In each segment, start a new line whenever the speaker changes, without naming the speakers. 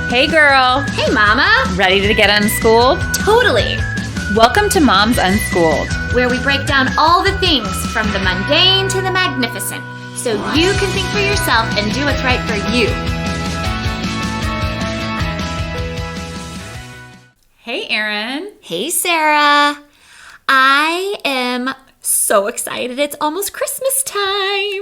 Hey girl,
Hey mama!
ready to get unschooled?
Totally!
Welcome to Moms Unschooled.
Where we break down all the things from the mundane to the magnificent, so you can think for yourself and do what's right for you.
Hey Erin.
Hey Sarah! I am so excited. It's almost Christmas time.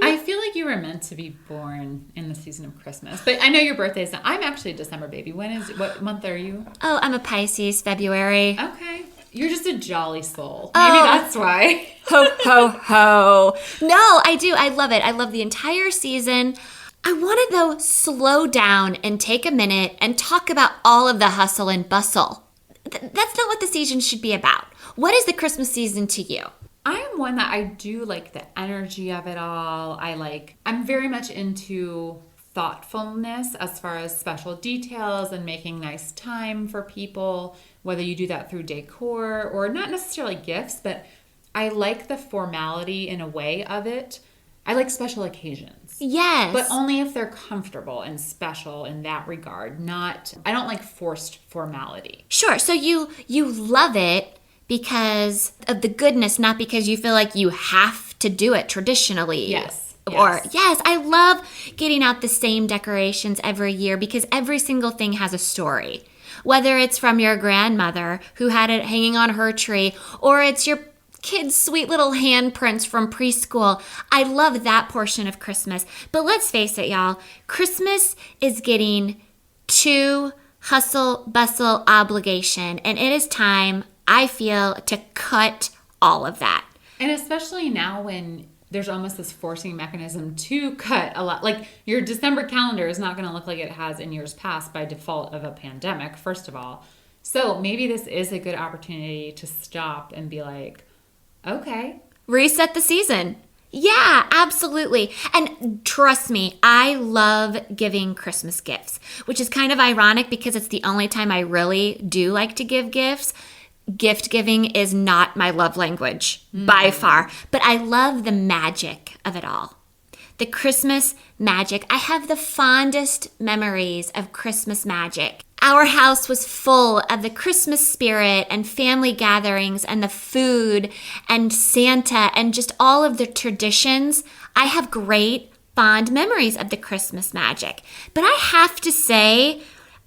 I feel like you were meant to be born in the season of Christmas, but I know your birthday's not. I'm actually a December baby. What month are you?
Oh, I'm a Pisces, February.
Okay. You're just a jolly soul. Maybe that's why.
Ho, ho, ho. No, I do. I love it. I love the entire season. I want to, though, slow down and take a minute and talk about all of the hustle and bustle. That's not what the season should be about. What is the Christmas season to you?
I am one that I do like the energy of it all. I'm very much into thoughtfulness as far as special details and making nice time for people, whether you do that through decor or not necessarily gifts, but I like the formality in a way of it. I like special occasions.
Yes.
But only if they're comfortable and special in that regard. I don't like forced formality.
Sure. So you love it because of the goodness, not because you feel like you have to do it traditionally.
Yes.
Yes, I love getting out the same decorations every year because every single thing has a story. Whether it's from your grandmother who had it hanging on her tree, or it's your kids' sweet little handprints from preschool. I love that portion of Christmas. But let's face it, y'all, Christmas is getting too hustle, bustle, obligation, and it is time, I feel, to cut all of that.
And especially now when there's almost this forcing mechanism to cut a lot. Like your December calendar is not going to look like it has in years past by default of a pandemic, first of all. So maybe this is a good opportunity to stop and be like, okay.
Reset the season. Yeah, absolutely. And trust me, I love giving Christmas gifts, which is kind of ironic because it's the only time I really do like to give gifts. Gift giving is not my love language by far, but I love the magic of it all. The Christmas magic. I have the fondest memories of Christmas magic. Our house was full of the Christmas spirit and family gatherings and the food and Santa and just all of the traditions. I have great, fond memories of the Christmas magic. But I have to say,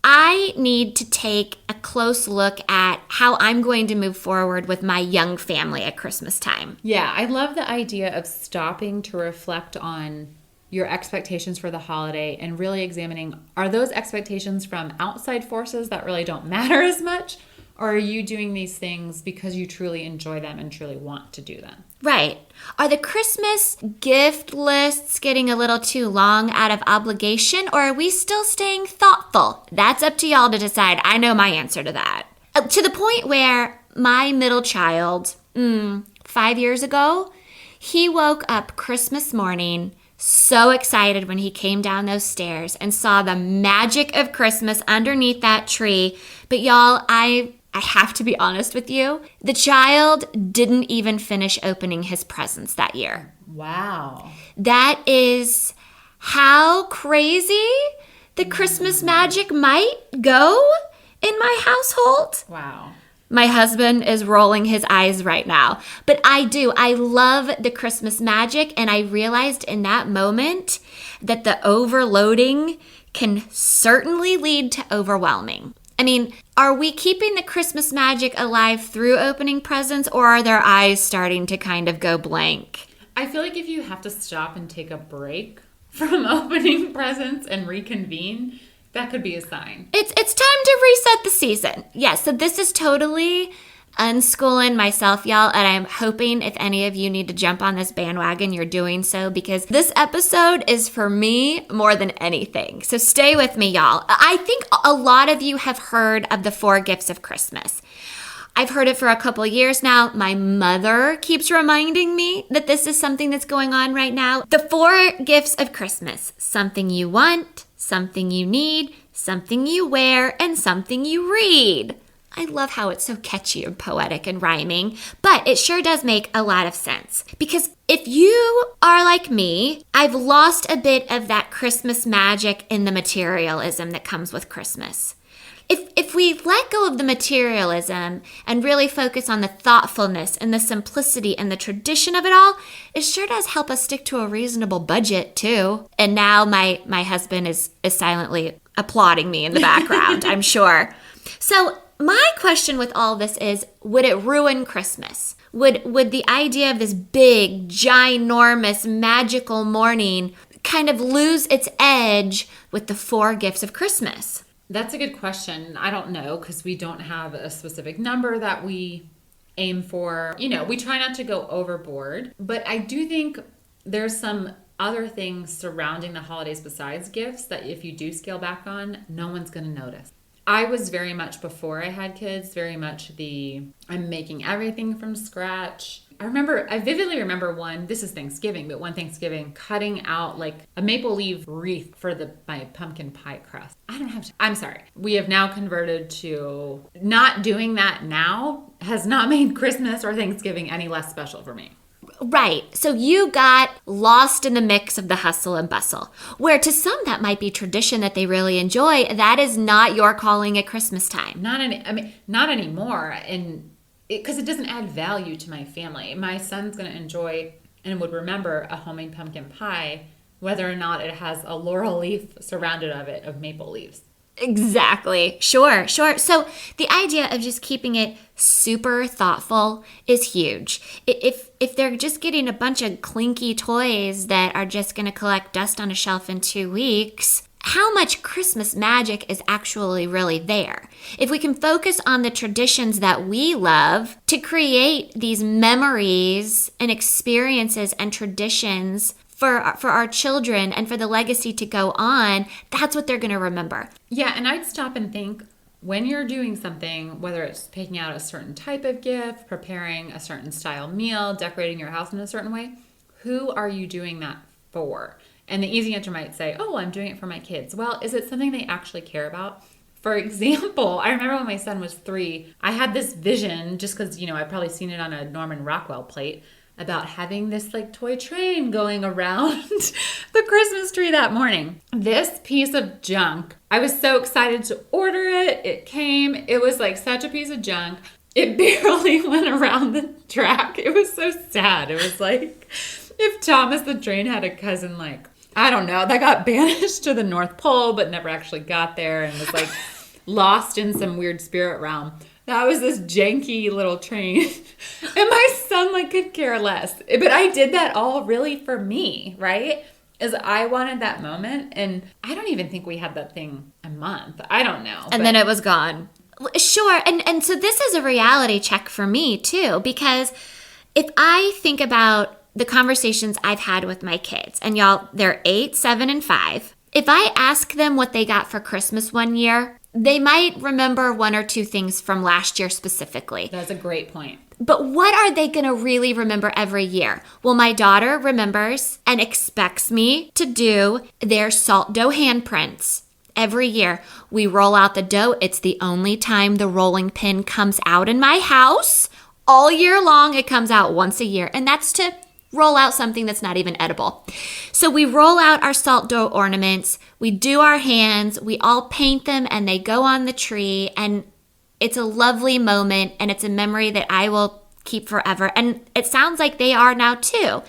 I need to take a close look at how I'm going to move forward with my young family at Christmas time.
Yeah, I love the idea of stopping to reflect on your expectations for the holiday and really examining, are those expectations from outside forces that really don't matter as much? Or are you doing these things because you truly enjoy them and truly want to do them?
Right. Are the Christmas gift lists getting a little too long out of obligation, or are we still staying thoughtful? That's up to y'all to decide. I know my answer to that. To the point where my middle child, 5 years ago, he woke up Christmas morning so excited when he came down those stairs and saw the magic of Christmas underneath that tree. But y'all, I have to be honest with you. The child didn't even finish opening his presents that year.
Wow.
That is how crazy the Christmas magic might go in my household.
Wow.
My husband is rolling his eyes right now. But I love the Christmas magic. And I realized in that moment that the overloading can certainly lead to overwhelming. I mean, are we keeping the Christmas magic alive through opening presents, or are their eyes starting to kind of go blank?
I feel like if you have to stop and take a break from opening presents and reconvene, that could be a sign.
It's time to reset the season. Yes, so this is totally unschooling myself, y'all, and I'm hoping if any of you need to jump on this bandwagon, you're doing so, because this episode is for me more than anything. So stay with me, y'all. I think a lot of you have heard of the 4 gifts of Christmas. I've heard it for a couple of years now. My mother keeps reminding me that this is something that's going on right now. The 4 gifts of Christmas: something you want, something you need, something you wear, and something you read. I love how it's so catchy and poetic and rhyming, but it sure does make a lot of sense. Because if you are like me, I've lost a bit of that Christmas magic in the materialism that comes with Christmas. If we let go of the materialism and really focus on the thoughtfulness and the simplicity and the tradition of it all, it sure does help us stick to a reasonable budget too. And now my husband is silently applauding me in the background, I'm sure. So my question with all this is, would it ruin Christmas? Would the idea of this big, ginormous, magical morning kind of lose its edge with the 4 gifts of Christmas?
That's a good question. I don't know, because we don't have a specific number that we aim for. We try not to go overboard, but I do think there's some other things surrounding the holidays besides gifts that if you do scale back on, no one's going to notice. I was very much, before I had kids, very much I'm making everything from scratch. I vividly remember this is Thanksgiving, but one Thanksgiving, cutting out like a maple leaf wreath for my pumpkin pie crust. I'm sorry. We have now converted to not doing that now has not made Christmas or Thanksgiving any less special for me.
Right. So you got lost in the mix of the hustle and bustle, where to some that might be tradition that they really enjoy. That is not your calling at Christmas time.
Not anymore. And because it doesn't add value to my family. My son's going to enjoy and would remember a homemade pumpkin pie, whether or not it has a laurel leaf surrounded of maple leaves.
Exactly. Sure. So the idea of just keeping it super thoughtful is huge. If they're just getting a bunch of clinky toys that are just going to collect dust on a shelf in 2 weeks, how much Christmas magic is actually really there? If we can focus on the traditions that we love to create these memories and experiences and traditions for our children and for the legacy to go on, that's what they're going to remember.
Yeah, and I'd stop and think, when you're doing something, whether it's picking out a certain type of gift, preparing a certain style meal, decorating your house in a certain way, who are you doing that for? And the easy answer might say, oh, I'm doing it for my kids. Well, is it something they actually care about? For example, I remember when my son was 3, I had this vision, just because, I'd probably seen it on a Norman Rockwell plate, about having this like toy train going around the Christmas tree that morning. This piece of junk, I was so excited to order it. It came. It was like such a piece of junk. It barely went around the track. It was so sad. It was like if Thomas the Train had a cousin, like, I don't know, that got banished to the North Pole but never actually got there and was like lost in some weird spirit realm. That was this janky little train. And my son could care less. But I did that all really for me, right? Is I wanted that moment. And I don't even think we had that thing a month. I don't know.
And then it was gone. Sure. And so this is a reality check for me too. Because if I think about the conversations I've had with my kids, and y'all, they're 8, 7, and 5. If I ask them what they got for Christmas one year, they might remember 1 or 2 things from last year specifically.
That's a great point.
But what are they going to really remember every year? Well, my daughter remembers and expects me to do their salt dough handprints. Every year, we roll out the dough. It's the only time the rolling pin comes out in my house. All year long, it comes out once a year. And that's to roll out something that's not even edible. So we roll out our salt dough ornaments, we do our hands, we all paint them, and they go on the tree, and it's a lovely moment, and it's a memory that I will keep forever. And it sounds like they are now too.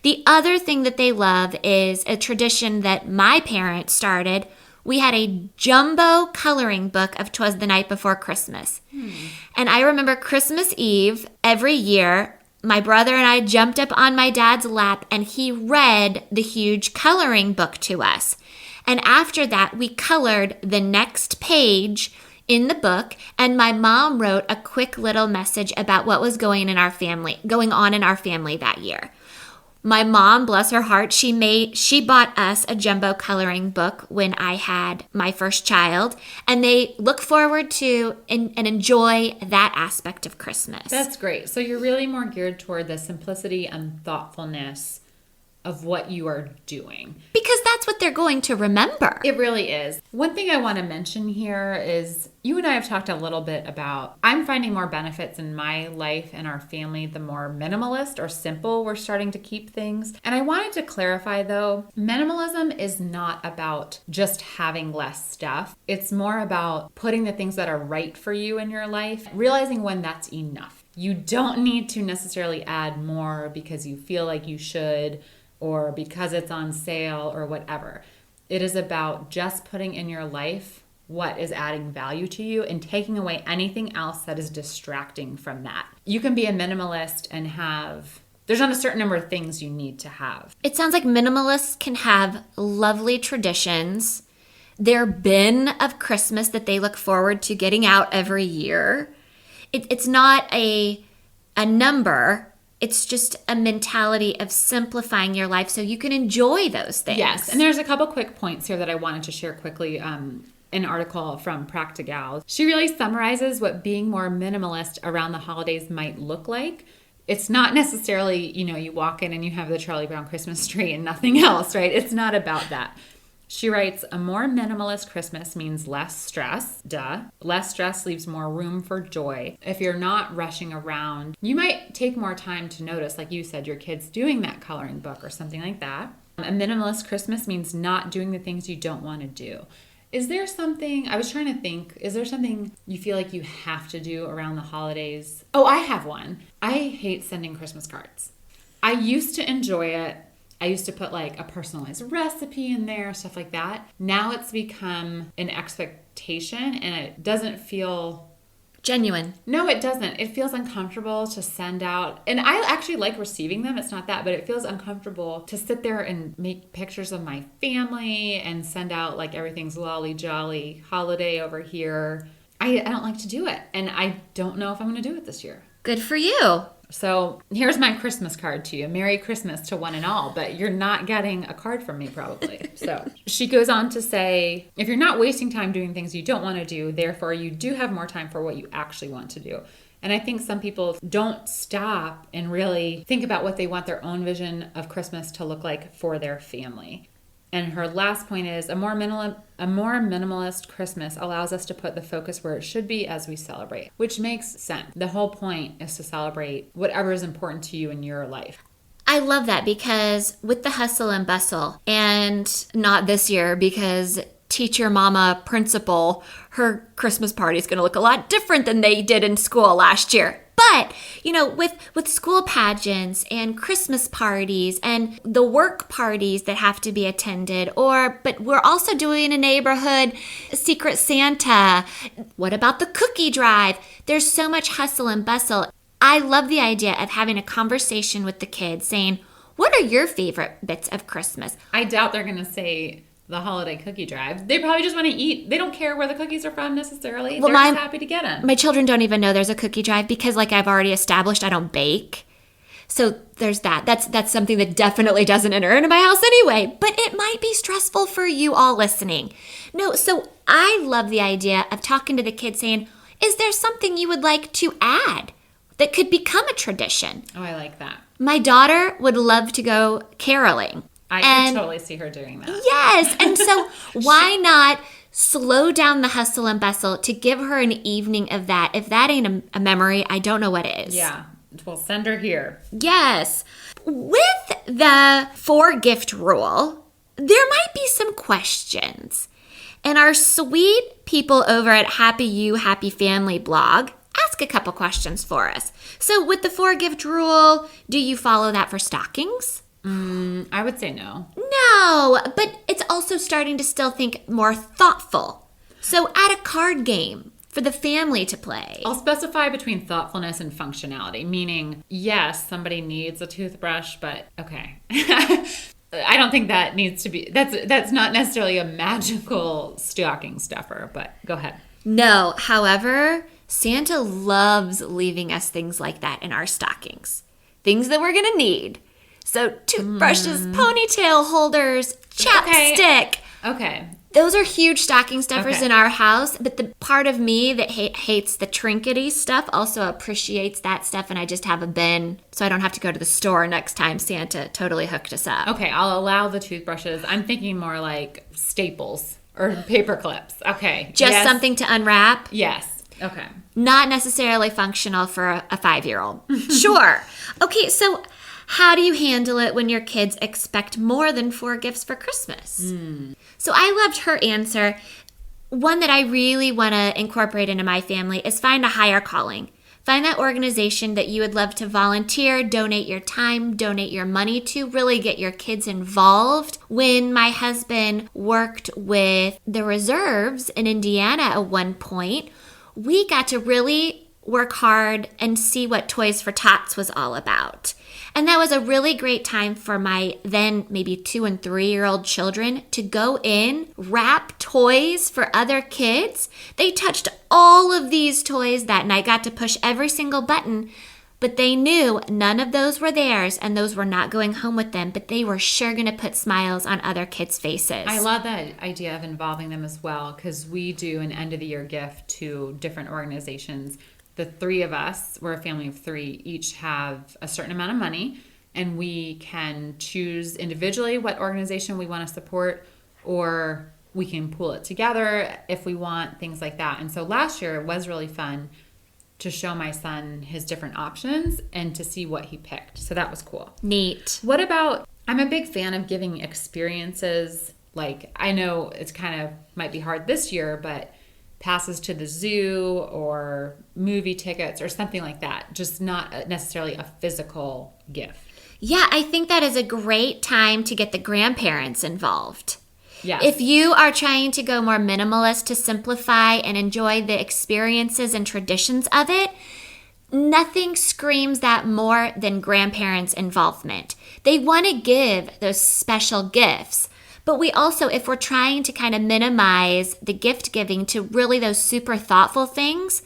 The other thing that they love is a tradition that my parents started. We had a jumbo coloring book of 'Twas the Night Before Christmas. And I remember Christmas Eve every year, my brother and I jumped up on my dad's lap and he read the huge coloring book to us. And after that, we colored the next page in the book, and my mom wrote a quick little message about what was going on in our family that year. My mom, bless her heart, she bought us a jumbo coloring book when I had my first child, and they look forward to and enjoy that aspect of Christmas.
That's great. So you're really more geared toward the simplicity and thoughtfulness of what you are doing.
Because that's what they're going to remember.
It really is. One thing I want to mention here is you and I have talked a little bit about, I'm finding more benefits in my life and our family the more minimalist or simple we're starting to keep things. And I wanted to clarify though, minimalism is not about just having less stuff. It's more about putting the things that are right for you in your life, realizing when that's enough. You don't need to necessarily add more because you feel like you should or because it's on sale or whatever. It is about just putting in your life what is adding value to you and taking away anything else that is distracting from that. You can be a minimalist and there's not a certain number of things you need to have.
It sounds like minimalists can have lovely traditions, their bin of Christmas that they look forward to getting out every year. It's not a number. It's just a mentality of simplifying your life so you can enjoy those things.
Yes, and there's a couple quick points here that I wanted to share quickly. An article from Practical. She really summarizes what being more minimalist around the holidays might look like. It's not necessarily, you walk in and you have the Charlie Brown Christmas tree and nothing else, right? It's not about that. She writes, a more minimalist Christmas means less stress. Duh. Less stress leaves more room for joy. If you're not rushing around, you might take more time to notice, like you said, your kids doing that coloring book or something like that. A minimalist Christmas means not doing the things you don't want to do. Is there something, I was trying to think, is there something you feel like you have to do around the holidays? Oh, I have one. I hate sending Christmas cards. I used to enjoy it. I used to put like a personalized recipe in there, stuff like that. Now it's become an expectation and it doesn't feel
genuine.
No, it doesn't. It feels uncomfortable to send out. And I actually like receiving them. It's not that, but it feels uncomfortable to sit there and make pictures of my family and send out like everything's lolly jolly holiday over here. I don't like to do it. And I don't know if I'm going to do it this year.
Good for you.
So here's my Christmas card to you. Merry Christmas to one and all, but you're not getting a card from me probably. So she goes on to say, if you're not wasting time doing things you don't want to do, therefore you do have more time for what you actually want to do. And I think some people don't stop and really think about what they want their own vision of Christmas to look like for their family. And her last point is, a more minimalist Christmas allows us to put the focus where it should be as we celebrate, which makes sense. The whole point is to celebrate whatever is important to you in your life.
I love that because with the hustle and bustle, and not this year because teacher, mama, principal, her Christmas party is going to look a lot different than they did in school last year. But, with school pageants and Christmas parties and the work parties that have to be attended, but we're also doing a neighborhood Secret Santa. What about the cookie drive? There's so much hustle and bustle. I love the idea of having a conversation with the kids saying, what are your favorite bits of Christmas?
I doubt they're going to say the holiday cookie drive. They probably just want to eat. They don't care where the cookies are from necessarily. They're just happy to get them.
My children don't even know there's a cookie drive because, like I've already established, I don't bake. So there's that. That's something that definitely doesn't enter into my house anyway. But it might be stressful for you all listening. No, so I love the idea of talking to the kids saying, is there something you would like to add that could become a tradition?
Oh, I like that.
My daughter would love to go caroling.
I can totally see her doing that.
Yes. And so why not slow down the hustle and bustle to give her an evening of that? If that ain't a memory, I don't know what is.
Yeah. Well, send her here.
Yes. With the 4-gift rule, there might be some questions. And our sweet people over at Happy You, Happy Family blog ask a couple questions for us. So with the 4-gift rule, do you follow that for stockings?
I would say no.
No, but it's also starting to still think more thoughtful. So add a card game for the family to play.
I'll specify between thoughtfulness and functionality, meaning, yes, somebody needs a toothbrush, but okay. I don't think that needs to be, that's not necessarily a magical stocking stuffer, but go ahead.
No, however, Santa loves leaving us things like that in our stockings. Things that we're going to need. So toothbrushes, ponytail holders, chapstick.
Okay.
Those are huge stocking stuffers
Okay.
in our house, but the part of me that hates the trinkety stuff also appreciates that stuff, and I just have a bin so I don't have to go to the store next time Santa totally hooked us up.
Okay, I'll allow the toothbrushes. I'm thinking more like staples or paper clips. Okay.
Just
Yes.
something to unwrap.
Yes. Okay.
Not necessarily functional for a 5-year-old. Sure. Okay, so how do you handle it when your kids expect more than 4 gifts for Christmas? So I loved her answer. One that I really want to incorporate into my family is find a higher calling. Find that organization that you would love to volunteer, donate your time, donate your money to, really get your kids involved. When my husband worked with the reserves in Indiana at one point, we got to really work hard and see what Toys for Tots was all about. And that was a really great time for my then maybe 2 and 3-year-old children to go in, wrap toys for other kids. They touched all of these toys that night, got to push every single button, but they knew none of those were theirs and those were not going home with them, but they were sure going to put smiles on other kids' faces.
I love that idea of involving them as well, because we do an end of the year gift to different organizations. The 3 of us, we're a family of 3, each have a certain amount of money, and we can choose individually what organization we want to support, or we can pool it together if we want, things like that. And so last year it was really fun to show my son his different options and to see what he picked. So that was cool.
Neat.
What about, I'm a big fan of giving experiences. Like, I know it's kind of might be hard this year, but passes to the zoo or movie tickets or something like that. Just not necessarily a physical gift.
Yeah, I think that is a great time to get the grandparents involved.
Yes.
If you are trying to go more minimalist to simplify and enjoy the experiences and traditions of it, nothing screams that more than grandparents' involvement. They want to give those special gifts. But we also, if we're trying to kind of minimize the gift giving to really those super thoughtful things,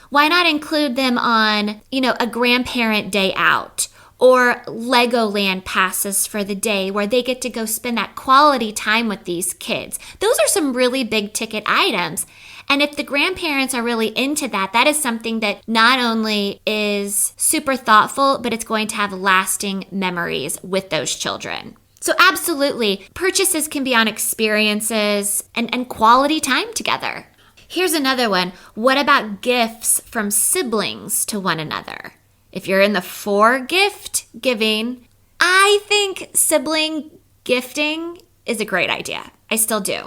why not include them on, a grandparent day out or Legoland passes for the day where they get to go spend that quality time with these kids? Those are some really big ticket items. And if the grandparents are really into that, that is something that not only is super thoughtful, but it's going to have lasting memories with those children. So absolutely, purchases can be on experiences and quality time together. Here's another one. What about gifts from siblings to one another? If you're in the 4 gift giving, I think sibling gifting is a great idea. I still do.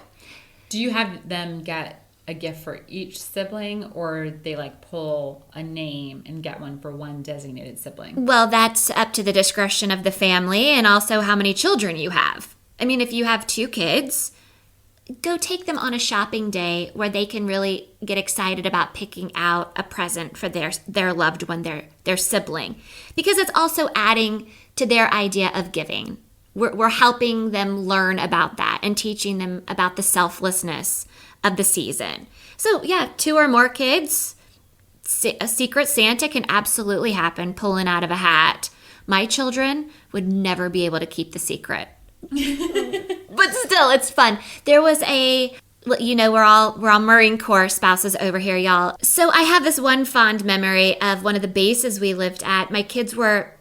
Do you have them get a gift for each sibling, or they pull a name and get one for one designated sibling?
Well, that's up to the discretion of the family and also how many children you have. I mean, if you have 2 kids, go take them on a shopping day where they can really get excited about picking out a present for their loved one, their sibling, because it's also adding to their idea of giving. We're helping them learn about that and teaching them about the selflessness of the season. So yeah, 2 or more kids, a secret Santa can absolutely happen, pulling out of a hat. My children would never be able to keep the secret. But still, it's fun. There was we're all Marine Corps spouses over here, y'all. So I have this one fond memory of one of the bases we lived at. My kids were,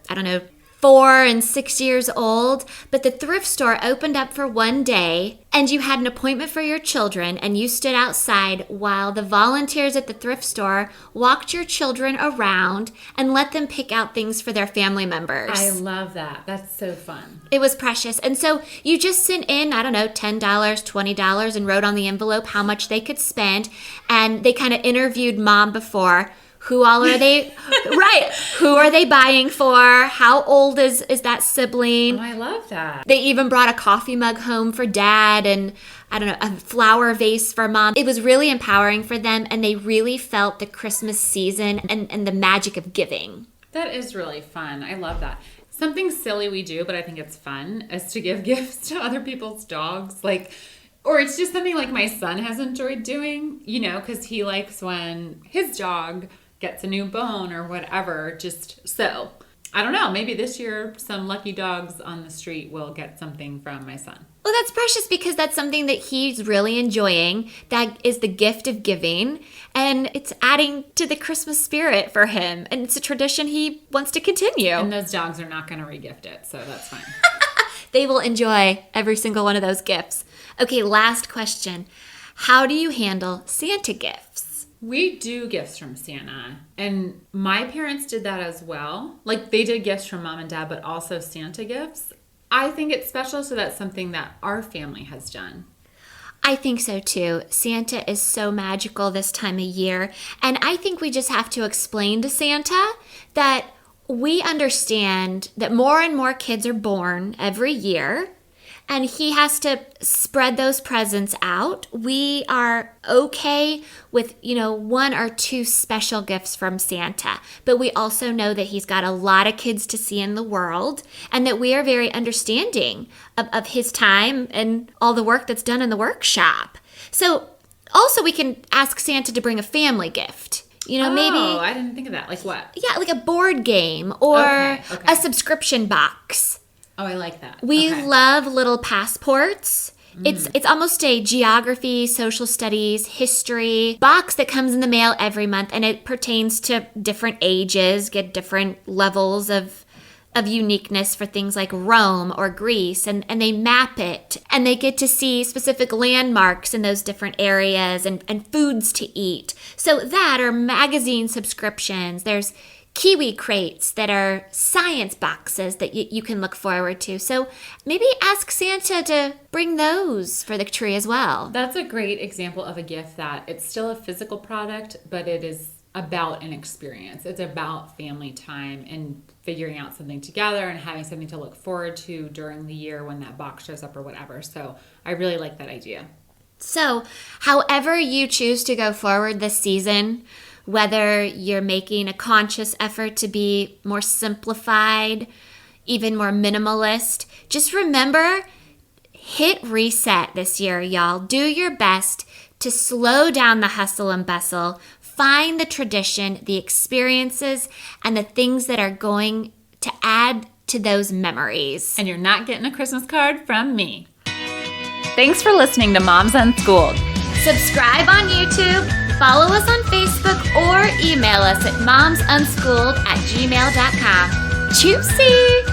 4 and 6 years old, but the thrift store opened up for one day and you had an appointment for your children and you stood outside while the volunteers at the thrift store walked your children around and let them pick out things for their family members.
I love that. That's so fun.
It was precious. And so you just sent in, $10, $20 and wrote on the envelope how much they could spend. And they kind of interviewed mom before. Who all are they? Right. Who are they buying for? How old is that sibling?
Oh, I love that.
They even brought a coffee mug home for dad and, a flower vase for mom. It was really empowering for them, and they really felt the Christmas season and the magic of giving.
That is really fun. I love that. Something silly we do, but I think it's fun, is to give gifts to other people's dogs. Or it's just something my son has enjoyed doing, because he likes when his dog gets a new bone or whatever, just so. I don't know. Maybe this year some lucky dogs on the street will get something from my son.
Well, that's precious because that's something that he's really enjoying. That is the gift of giving, and it's adding to the Christmas spirit for him. And it's a tradition he wants to continue.
And those dogs are not going to regift it, so that's fine.
They will enjoy every single one of those gifts. Okay, last question. How do you handle Santa gifts?
We do gifts from Santa, and my parents did that as well. Like, they did gifts from mom and dad, but also Santa gifts. I think it's special, so that's something that our family has done.
I think so too. Santa is so magical this time of year, and I think we just have to explain to Santa that we understand that more and more kids are born every year, and he has to spread those presents out. We are okay with, one or two special gifts from Santa, but we also know that he's got a lot of kids to see in the world, and that we are very understanding of his time and all the work that's done in the workshop. So also we can ask Santa to bring a family gift. Maybe.
Oh, I didn't think of that. Like what?
Yeah, like a board game or
Okay.
a subscription box.
Oh, I like that.
We
Okay.
love little passports. It's almost a geography, social studies, history box that comes in the mail every month, and it pertains to different ages, get different levels of uniqueness for things like Rome or Greece, and they map it, and they get to see specific landmarks in those different areas and foods to eat. So that are magazine subscriptions. There's Kiwi crates that are science boxes that you can look forward to. So maybe ask Santa to bring those for the tree as well.
That's a great example of a gift that it's still a physical product, but it is about an experience. It's about family time and figuring out something together and having something to look forward to during the year when that box shows up or whatever. So I really like that idea.
So however you choose to go forward this season, whether you're making a conscious effort to be more simplified, even more minimalist, just remember, hit reset this year, y'all. Do your best to slow down the hustle and bustle, find the tradition, the experiences, and the things that are going to add to those memories.
And you're not getting a Christmas card from me. Thanks for listening to Moms Unschooled.
Subscribe on YouTube, follow us on Facebook, or email us at momsunschooled@gmail.com. Juicy!